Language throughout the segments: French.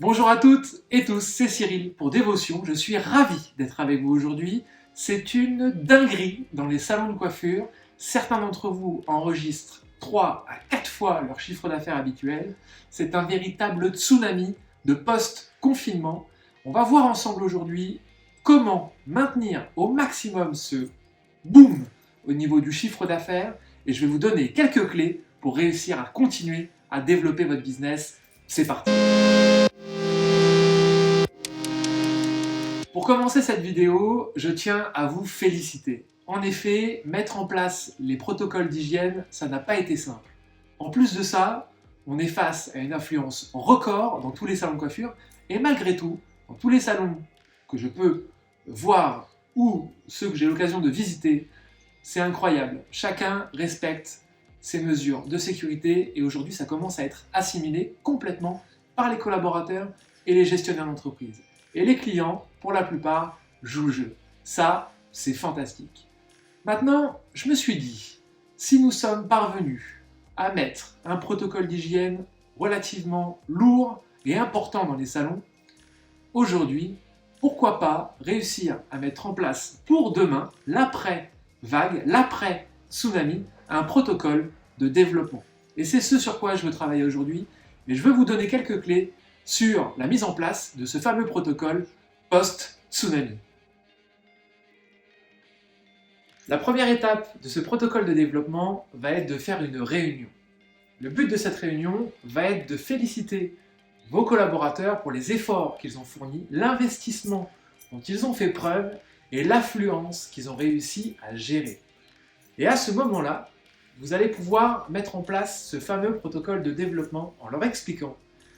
Bonjour à toutes et tous, c'est Cyril pour Dévotion. Je suis ravi d'être avec vous aujourd'hui. C'est une dinguerie dans les salons de coiffure. Certains d'entre vous enregistrent 3 à 4 fois leur chiffre d'affaires habituel. C'est un véritable tsunami de post-confinement. On va voir ensemble aujourd'hui comment maintenir au maximum ce boom au niveau du chiffre d'affaires et je vais vous donner quelques clés pour réussir à continuer à développer votre business. C'est parti! Pour commencer cette vidéo, je tiens à vous féliciter. En effet, mettre en place les protocoles d'hygiène, ça n'a pas été simple. En plus de ça, on est face à une affluence record dans tous les salons de coiffure et malgré tout, dans tous les salons que je peux voir ou ceux que j'ai l'occasion de visiter, c'est incroyable. Chacun respecte ses mesures de sécurité et aujourd'hui, ça commence à être assimilé complètement par les collaborateurs et les gestionnaires d'entreprise. Et les clients, pour la plupart, jouent le jeu. Ça, c'est fantastique. Maintenant, je me suis dit, si nous sommes parvenus à mettre un protocole d'hygiène relativement lourd et important dans les salons, aujourd'hui, pourquoi pas réussir à mettre en place pour demain, l'après-vague, l'après-tsunami, un protocole de développement. Et c'est ce sur quoi je veux travailler aujourd'hui, mais je veux vous donner quelques clés sur la mise en place de ce fameux protocole post-tsunami. La première étape de ce protocole de développement va être de faire une réunion. Le but de cette réunion va être de féliciter vos collaborateurs pour les efforts qu'ils ont fournis, l'investissement dont ils ont fait preuve et l'affluence qu'ils ont réussi à gérer. Et à ce moment-là, vous allez pouvoir mettre en place ce fameux protocole de développement en leur expliquant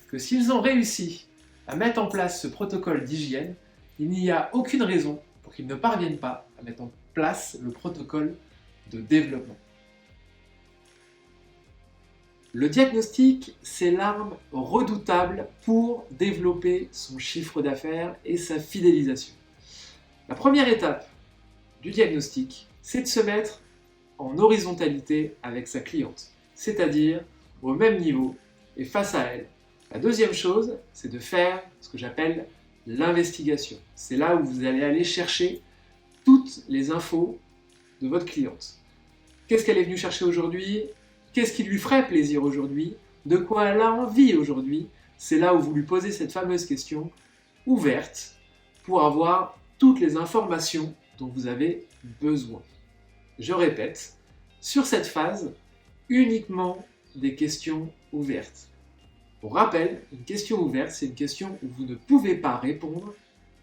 que s'ils ont réussi à mettre en place ce protocole d'hygiène, il n'y a aucune raison pour qu'ils ne parviennent pas à mettre en place le protocole de développement. Le diagnostic, c'est l'arme redoutable pour développer son chiffre d'affaires et sa fidélisation. La première étape du diagnostic, c'est de se mettre en horizontalité avec sa cliente, c'est-à-dire au même niveau et face à elle. La deuxième chose, c'est de faire ce que j'appelle l'investigation. C'est là où vous allez aller chercher toutes les infos de votre cliente. Qu'est-ce qu'elle est venue chercher aujourd'hui? Qu'est-ce qui lui ferait plaisir aujourd'hui? De quoi elle a envie aujourd'hui? C'est là où vous lui posez cette fameuse question ouverte pour avoir toutes les informations dont vous avez besoin. Je répète, sur cette phase, uniquement des questions ouvertes. Pour rappel, une question ouverte, c'est une question où vous ne pouvez pas répondre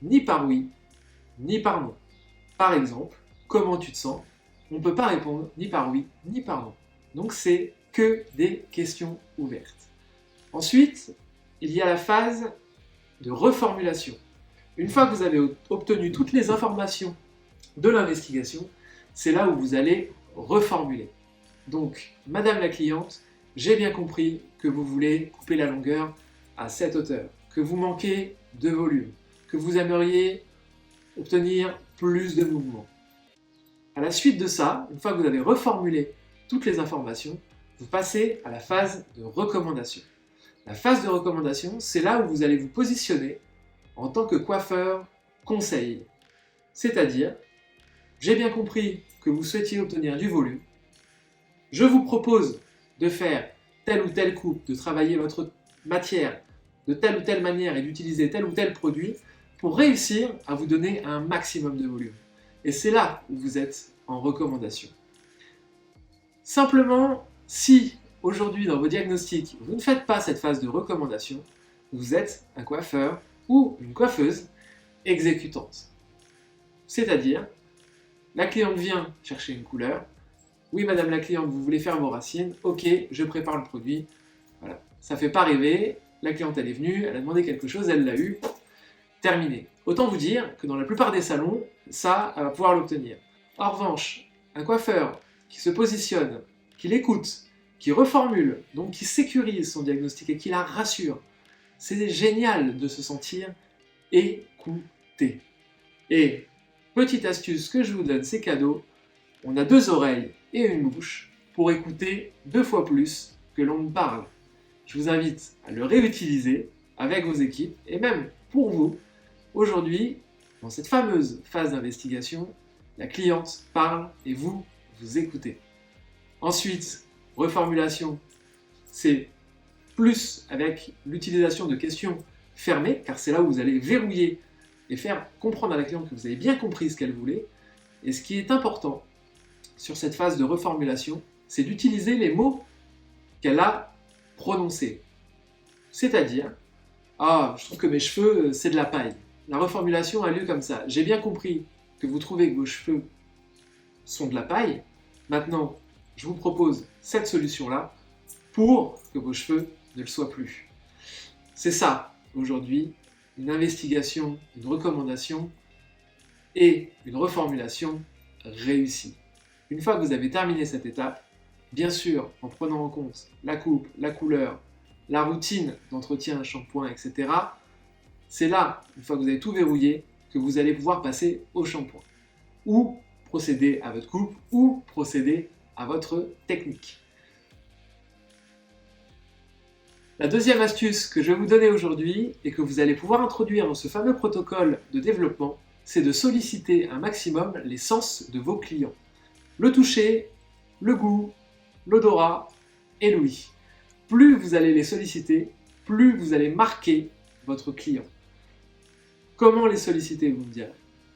ni par oui, ni par non. Par exemple, comment tu te sens? On ne peut pas répondre ni par oui, ni par non. Donc c'est que des questions ouvertes. Ensuite, il y a la phase de reformulation. Une fois que vous avez obtenu toutes les informations de l'investigation, c'est là où vous allez reformuler. Donc, Madame la cliente, j'ai bien compris que vous voulez couper la longueur à cette hauteur, que vous manquez de volume, que vous aimeriez obtenir plus de mouvement. À la suite de ça, une fois que vous avez reformulé toutes les informations, vous passez à la phase de recommandation. La phase de recommandation, c'est là où vous allez vous positionner en tant que coiffeur conseil. C'est-à-dire, j'ai bien compris que vous souhaitiez obtenir du volume. Je vous propose de faire telle ou telle coupe, de travailler votre matière de telle ou telle manière et d'utiliser tel ou tel produit pour réussir à vous donner un maximum de volume. Et c'est là où vous êtes en recommandation. Simplement, si aujourd'hui dans vos diagnostics, vous ne faites pas cette phase de recommandation, vous êtes un coiffeur ou une coiffeuse exécutante. C'est-à-dire, la cliente vient chercher une couleur. Oui, madame la cliente, vous voulez faire vos racines. Ok, je prépare le produit. Voilà, ça ne fait pas rêver. La cliente, elle est venue, elle a demandé quelque chose, elle l'a eu. Terminé. Autant vous dire que dans la plupart des salons, ça, elle va pouvoir l'obtenir. En revanche, un coiffeur qui se positionne, qui l'écoute, qui reformule, donc qui sécurise son diagnostic et qui la rassure, c'est génial de se sentir écouté. Et petite astuce que je vous donne, c'est cadeau, on a 2 oreilles et une bouche pour écouter 2 fois plus que l'on ne parle. Je vous invite à le réutiliser avec vos équipes et même pour vous. Aujourd'hui, dans cette fameuse phase d'investigation, la cliente parle et vous écoutez. Ensuite, reformulation, c'est plus avec l'utilisation de questions fermées, car c'est là où vous allez verrouiller et faire comprendre à la cliente que vous avez bien compris ce qu'elle voulait. Et ce qui est important sur cette phase de reformulation, c'est d'utiliser les mots qu'elle a prononcés. C'est-à-dire, ah, je trouve que mes cheveux, c'est de la paille. La reformulation a lieu comme ça. J'ai bien compris que vous trouvez que vos cheveux sont de la paille. Maintenant, je vous propose cette solution-là pour que vos cheveux ne le soient plus. C'est ça, aujourd'hui, une investigation, une recommandation et une reformulation réussie. Une fois que vous avez terminé cette étape, bien sûr, en prenant en compte la coupe, la couleur, la routine d'entretien, shampoing, etc., c'est là, une fois que vous avez tout verrouillé, que vous allez pouvoir passer au shampoing. Ou procéder à votre coupe, ou procéder à votre technique. La deuxième astuce que je vais vous donner aujourd'hui et que vous allez pouvoir introduire dans ce fameux protocole de développement, c'est de solliciter un maximum les sens de vos clients. Le toucher, le goût, l'odorat et l'ouïe. Plus vous allez les solliciter, plus vous allez marquer votre client. Comment les solliciter, vous me direz?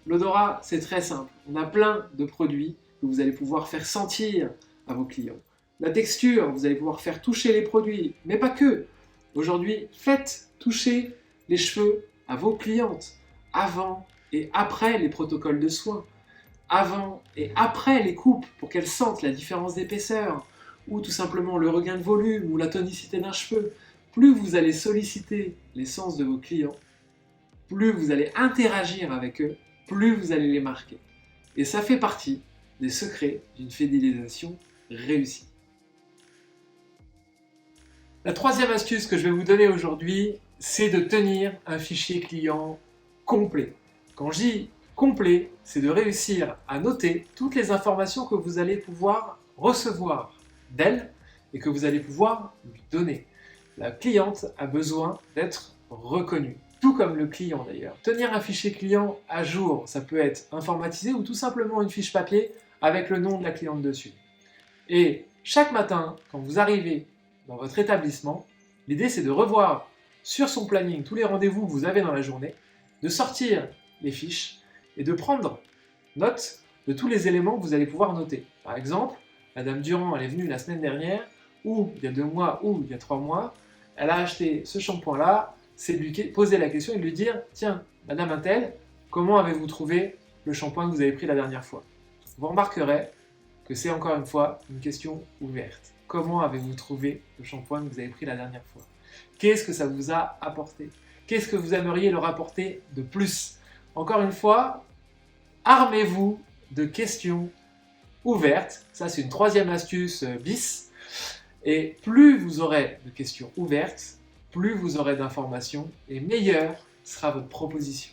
L'odorat, c'est très simple. On a plein de produits que vous allez pouvoir faire sentir à vos clients. La texture, vous allez pouvoir faire toucher les produits, mais pas que. Aujourd'hui, faites toucher les cheveux à vos clientes avant et après les protocoles de soins, avant et après les coupes pour qu'elles sentent la différence d'épaisseur ou tout simplement le regain de volume ou la tonicité d'un cheveu. Plus vous allez solliciter les sens de vos clients, plus vous allez interagir avec eux, plus vous allez les marquer. Et ça fait partie des secrets d'une fidélisation réussie. La troisième astuce que je vais vous donner aujourd'hui, c'est de tenir un fichier client complet. Quand je dis complet, c'est de réussir à noter toutes les informations que vous allez pouvoir recevoir d'elle et que vous allez pouvoir lui donner. La cliente a besoin d'être reconnue, tout comme le client d'ailleurs. Tenir un fichier client à jour, ça peut être informatisé ou tout simplement une fiche papier avec le nom de la cliente dessus. Et chaque matin, quand vous arrivez dans votre établissement, l'idée c'est de revoir sur son planning tous les rendez-vous que vous avez dans la journée, de sortir les fiches et de prendre note de tous les éléments que vous allez pouvoir noter. Par exemple, Madame Durand, elle est venue la semaine dernière, ou il y a 2 mois, ou il y a 3 mois, elle a acheté ce shampoing-là, c'est de lui poser la question et de lui dire « Tiens, Madame Intel, comment avez-vous trouvé le shampoing que vous avez pris la dernière fois ?» Vous remarquerez que c'est encore une fois une question ouverte. Comment avez-vous trouvé le shampoing que vous avez pris la dernière fois? Qu'est-ce que ça vous a apporté? Qu'est-ce que vous aimeriez leur apporter de plus? Encore une fois, armez-vous de questions ouvertes. Ça, c'est une troisième astuce bis. Et plus vous aurez de questions ouvertes, plus vous aurez d'informations et meilleure sera votre proposition.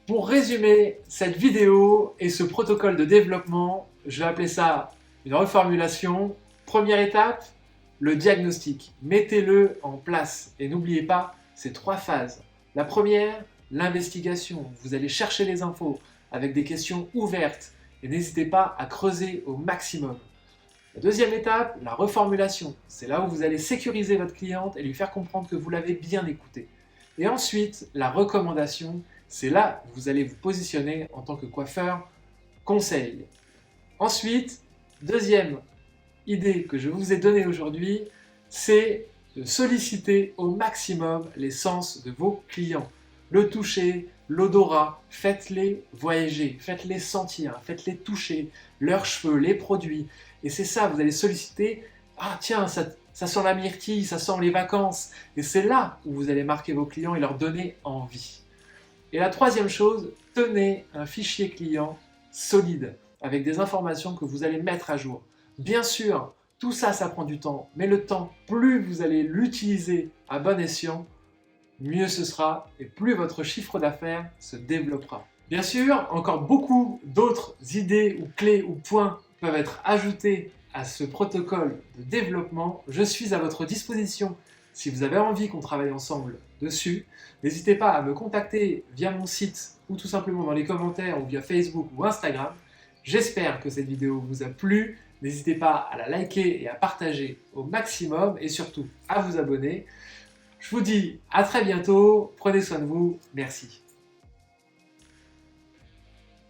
Pour résumer cette vidéo et ce protocole de développement, je vais appeler ça une reformulation. Première étape, le diagnostic. Mettez-le en place et n'oubliez pas ces 3 phases. La première, l'investigation. Vous allez chercher les infos avec des questions ouvertes et n'hésitez pas à creuser au maximum. La deuxième étape, la reformulation. C'est là où vous allez sécuriser votre cliente et lui faire comprendre que vous l'avez bien écoutée. Et ensuite, la recommandation. C'est là où vous allez vous positionner en tant que coiffeur conseil. Ensuite, deuxième idée que je vous ai donnée aujourd'hui, c'est de solliciter au maximum les sens de vos clients. Le toucher, l'odorat, faites-les voyager, faites-les sentir, faites-les toucher, leurs cheveux, les produits. Et c'est ça, vous allez solliciter, ah tiens, ça sent la myrtille, ça sent les vacances. Et c'est là où vous allez marquer vos clients et leur donner envie. Et la troisième chose, tenez un fichier client solide avec des informations que vous allez mettre à jour. Bien sûr, tout ça, ça prend du temps, mais le temps, plus vous allez l'utiliser à bon escient, mieux ce sera et plus votre chiffre d'affaires se développera. Bien sûr, encore beaucoup d'autres idées ou clés ou points peuvent être ajoutés à ce protocole de développement. Je suis à votre disposition Si vous avez envie qu'on travaille ensemble dessus, n'hésitez pas à me contacter via mon site ou tout simplement dans les commentaires ou via Facebook ou Instagram. J'espère que cette vidéo vous a plu. N'hésitez pas à la liker et à partager au maximum et surtout à vous abonner. Je vous dis à très bientôt. Prenez soin de vous. Merci.